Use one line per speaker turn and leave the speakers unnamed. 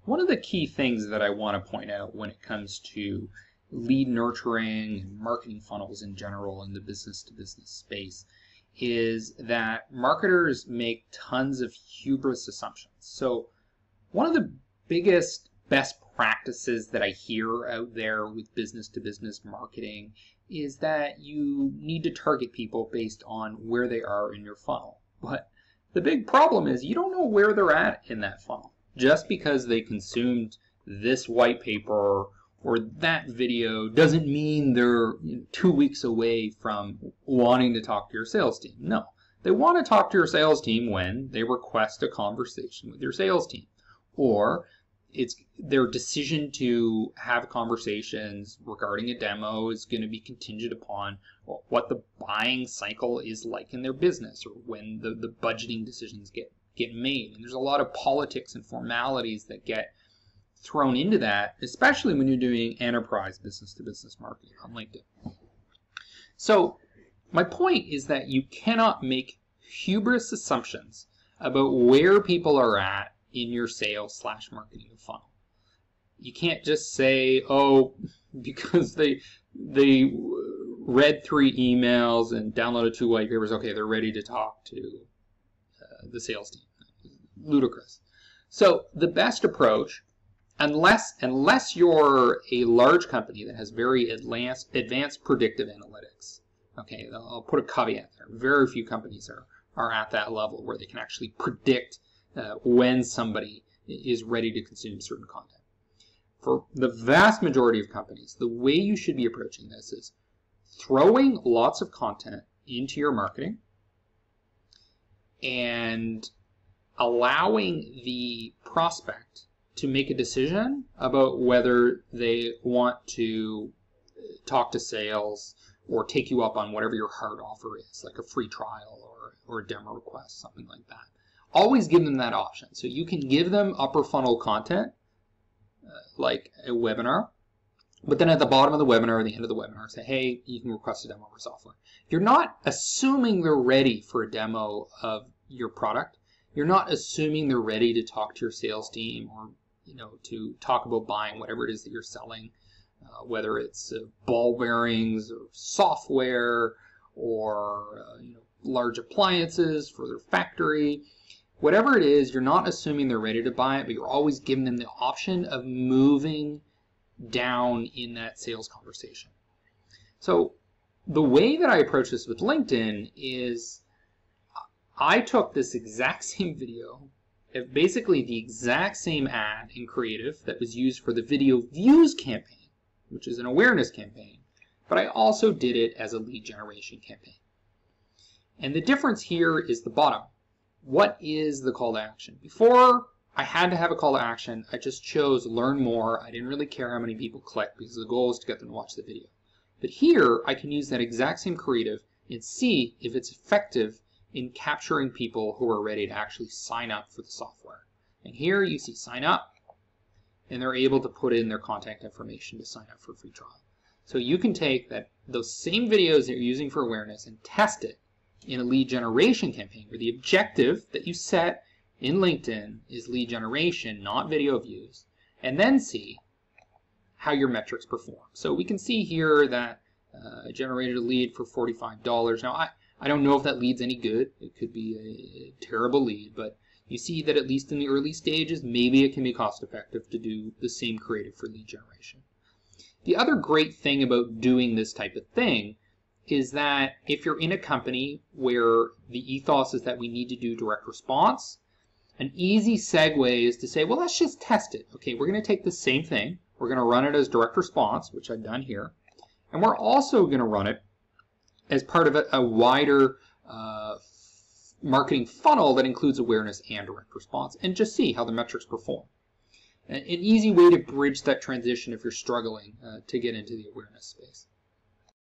One of the key things that I want to point out when it comes to lead nurturing and marketing funnels in general in the business-to-business space is that marketers make tons of hubris assumptions. So one of the biggest best practices that I hear out there with business-to-business marketing is that you need to target people based on where they are in your funnel. But the big problem is you don't know where they're at in that funnel. Just because they consumed this white paper or that video doesn't mean they're 2 weeks away from wanting to talk to your sales team. No, they want to talk to your sales team when they request a conversation with your sales team, or it's their decision to have conversations regarding a demo is going to be contingent upon what the buying cycle is like in their business, or when the budgeting decisions get made. And there's a lot of politics and formalities that get thrown into that, especially when you're doing enterprise business-to-business marketing on LinkedIn. So my point is that you cannot make hubris assumptions about where people are at in your sales/marketing funnel. You can't just say, oh, because they read 3 emails and downloaded 2 white papers, okay, they're ready to talk to the sales team. Ludicrous. So the best approach, unless you're a large company that has very advanced predictive analytics, okay, I'll put a caveat there. Very few companies are at that level where they can actually predict when somebody is ready to consume certain content. For the vast majority of companies, the way you should be approaching this is throwing lots of content into your marketing and allowing the prospect to make a decision about whether they want to talk to sales or take you up on whatever your hard offer is, like a free trial or a demo request, something like that. Always give them that option. So you can give them upper funnel content, like a webinar, but then at the bottom of the webinar or the end of the webinar, say, hey, you can request a demo of our software. You're not assuming they're ready for a demo of your product. You're not assuming they're ready to talk to your sales team or to talk about buying whatever it is that you're selling, whether it's ball bearings or software or large appliances for their factory. Whatever it is, you're not assuming they're ready to buy it, but you're always giving them the option of moving down in that sales conversation. So the way that I approach this with LinkedIn is I took this exact same video, basically the exact same ad in creative that was used for the video views campaign, which is an awareness campaign, but I also did it as a lead generation campaign. And the difference here is the bottom. What is the call to action? Before, I had to have a call to action. I just chose learn more. I didn't really care how many people clicked because the goal is to get them to watch the video. But here, I can use that exact same creative and see if it's effective in capturing people who are ready to actually sign up for the software. And here you see sign up, and they're able to put in their contact information to sign up for a free trial. So you can take those same videos that you're using for awareness and test it in a lead generation campaign where the objective that you set in LinkedIn is lead generation, not video views, and then see how your metrics perform. So we can see here that I generated a lead for $45. Now, I don't know if that lead's any good. It could be a terrible lead, but you see that at least in the early stages, maybe it can be cost effective to do the same creative for lead generation. The other great thing about doing this type of thing is that if you're in a company where the ethos is that we need to do direct response, an easy segue is to say, well, let's just test it. Okay, we're going to take the same thing. We're going to run it as direct response, which I've done here. And we're also going to run it as part of a wider marketing funnel that includes awareness and direct response, and just see how the metrics perform. An easy way to bridge that transition if you're struggling to get into the awareness space.